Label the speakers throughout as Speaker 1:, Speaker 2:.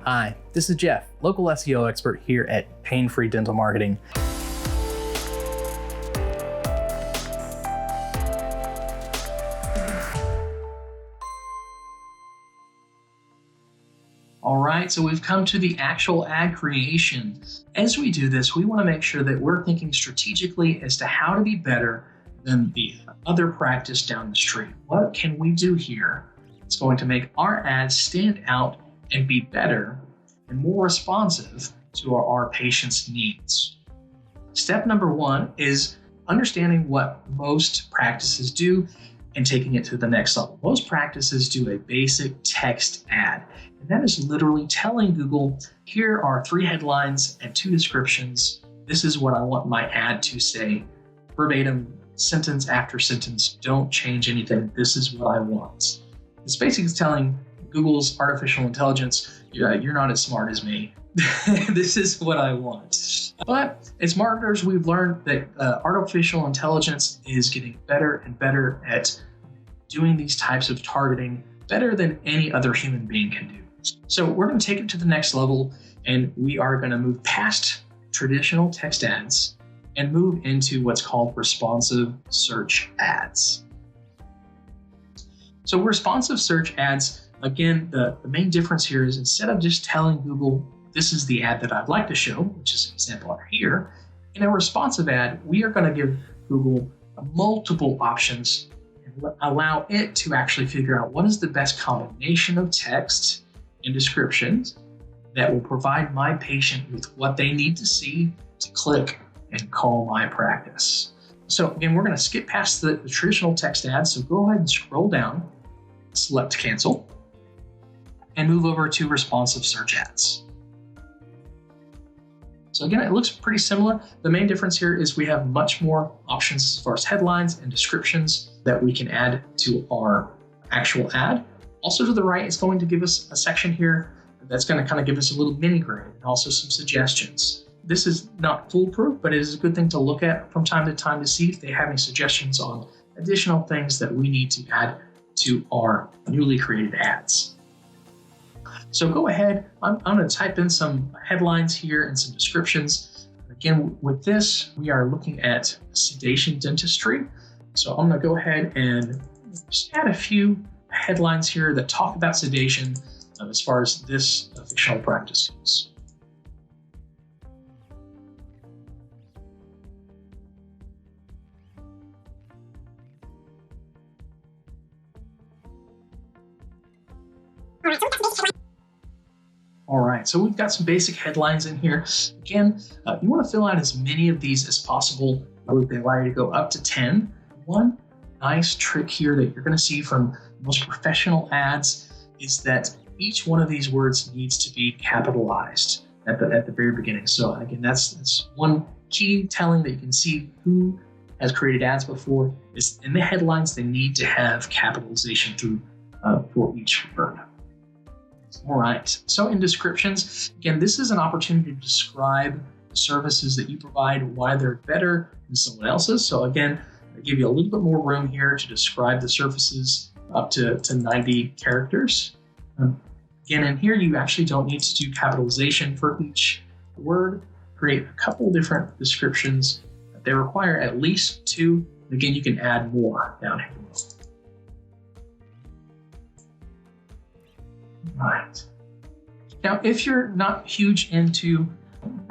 Speaker 1: Hi, this is Jeff, local SEO expert here at Pain-Free Dental Marketing. All right, so we've come to the actual ad creation. As we do this, we want to make sure that we're thinking strategically as to how to be better than the other practice down the street. What can we do here that's going to make our ads stand out and be better and more responsive to our patients' needs? Step number one is understanding what most practices do and taking it to the next level. Most practices do a basic text ad, and that is literally telling Google, here are 3 headlines and 2 descriptions. This is what I want my ad to say, verbatim, sentence after sentence. Don't change anything. This is what I want. It's basically telling Google's artificial intelligence, you're not as smart as me. This is what I want. But as marketers, we've learned that artificial intelligence is getting better and better at doing these types of targeting better than any other human being can do. So we're going to take it to the next level, and we are going to move past traditional text ads and move into what's called responsive search ads. So responsive search ads, again, the main difference here is instead of just telling Google, this is the ad that I'd like to show, which is an example over here, in a responsive ad, we are going to give Google multiple options and allow it to actually figure out what is the best combination of text and descriptions that will provide my patient with what they need to see to click and call my practice. So again, we're going to skip past the traditional text ads. So go ahead and scroll down, select cancel, and move over to responsive search ads. So again, it looks pretty similar. The main difference here is we have much more options as far as headlines and descriptions that we can add to our actual ad. Also to the right, it's going to give us a section here that's going to kind of give us a little mini grid and also some suggestions. This is not foolproof, but it is a good thing to look at from time to time to see if they have any suggestions on additional things that we need to add to our newly created ads. So go ahead, I'm going to type in some headlines here and some descriptions. Again, with this, we are looking at sedation dentistry. So I'm going to go ahead and just add a few headlines here that talk about sedation as far as this fictional practice goes. All right, so we've got some basic headlines in here. Again, you want to fill out as many of these as possible. They allow you to go up to 10. One nice trick here that you're going to see from most professional ads is that each one of these words needs to be capitalized at the very beginning. So again, that's one key telling that you can see who has created ads before is in the headlines. They need to have capitalization through for each word. All right, so in descriptions, again, this is an opportunity to describe the services that you provide, why they're better than someone else's. So again, I give you a little bit more room here to describe the services up to 90 characters. Again, in here, you actually don't need to do capitalization for each word. Create a couple different descriptions. They require at least 2. Again, you can add more down here. Right. Now, if you're not huge into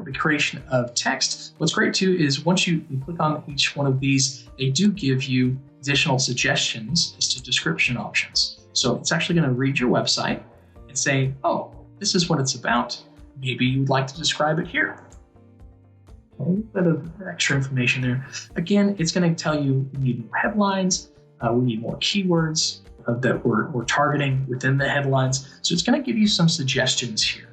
Speaker 1: the creation of text, what's great too is once you click on each one of these, they do give you additional suggestions as to description options. So it's actually going to read your website and say, oh, this is what it's about. Maybe you'd like to describe it here. A little bit of extra information there. Again, it's going to tell you we need more headlines, we need more keywords that we're targeting within the headlines. So it's going to give you some suggestions here.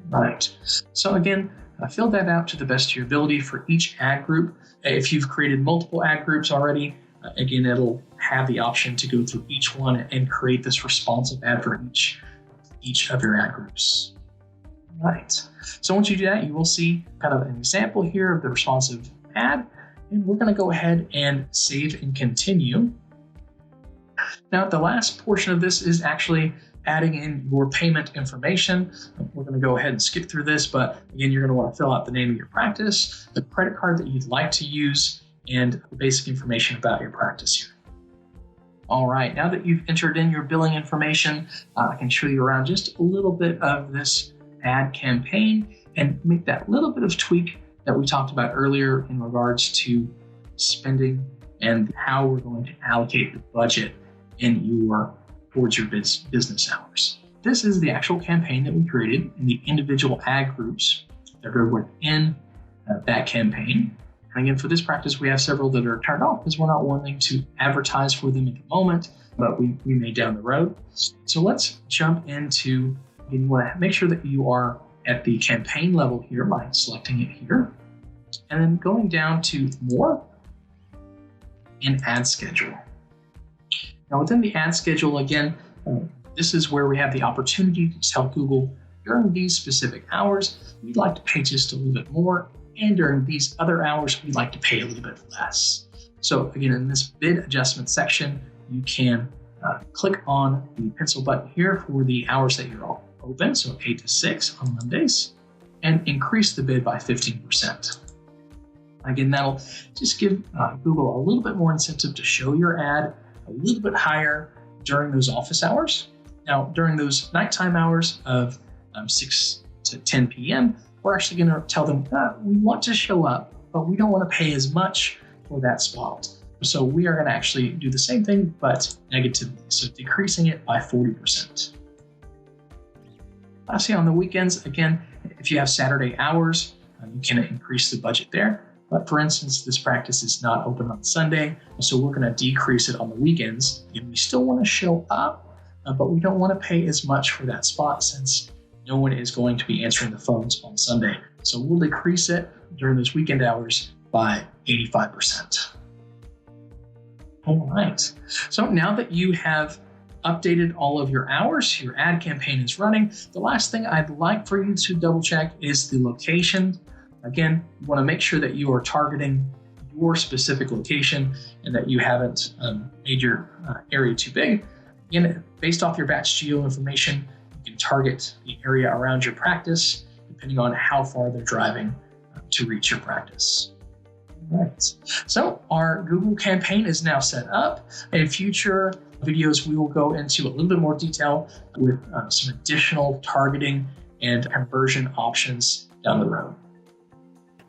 Speaker 1: Right. So again, fill that out to the best of your ability for each ad group. If you've created multiple ad groups already, again, it'll have the option to go through each one and create this responsive ad for each of your ad groups. Right. So once you do that, you will see kind of an example here of the responsive ad. And we're going to go ahead and save and continue. Now, the last portion of this is actually adding in your payment information. We're going to go ahead and skip through this, but again, you're going to want to fill out the name of your practice, the credit card that you'd like to use, and the basic information about your practice here. All right, now that you've entered in your billing information, I can show you around just a little bit of this ad campaign and make that little bit of tweak that we talked about earlier in regards to spending and how we're going to allocate the budget towards your business hours. This is the actual campaign that we created in the individual ad groups that are within that campaign. And again, for this practice, we have several that are turned off because we're not wanting to advertise for them at the moment, but we may down the road. So let's jump into, again, you want to make sure that you are at the campaign level here by selecting it here, and then going down to more and ad schedule. Now within the ad schedule, again, this is where we have the opportunity to tell Google during these specific hours, we'd like to pay just a little bit more, and during these other hours, we'd like to pay a little bit less. So again, in this bid adjustment section, you can click on the pencil button here for the hours that you're all open, so 8 to 6 on Mondays, and increase the bid by 15%. Again, that'll just give Google a little bit more incentive to show your ad a little bit higher during those office hours. Now, during those nighttime hours of 6 to 10 p.m., we're actually going to tell them we want to show up, but we don't want to pay as much for that spot. So we are going to actually do the same thing, but negatively, so decreasing it by 40%. Lastly, on the weekends, again, if you have Saturday hours, you can increase the budget there. But for instance, this practice is not open on Sunday, so we're going to decrease it on the weekends. And we still want to show up, but we don't want to pay as much for that spot since no one is going to be answering the phones on Sunday. So we'll decrease it during those weekend hours by 85%. All right. So now that you have updated all of your hours, your ad campaign is running, the last thing I'd like for you to double check is the location. Again, you want to make sure that you are targeting your specific location and that you haven't made your area too big. Again, based off your batch geo information, you can target the area around your practice depending on how far they're driving to reach your practice. All right. So our Google campaign is now set up. In future videos, we will go into a little bit more detail with some additional targeting and conversion options down the road.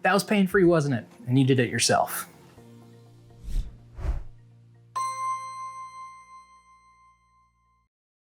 Speaker 2: That was pain-free, wasn't it? And you did it yourself.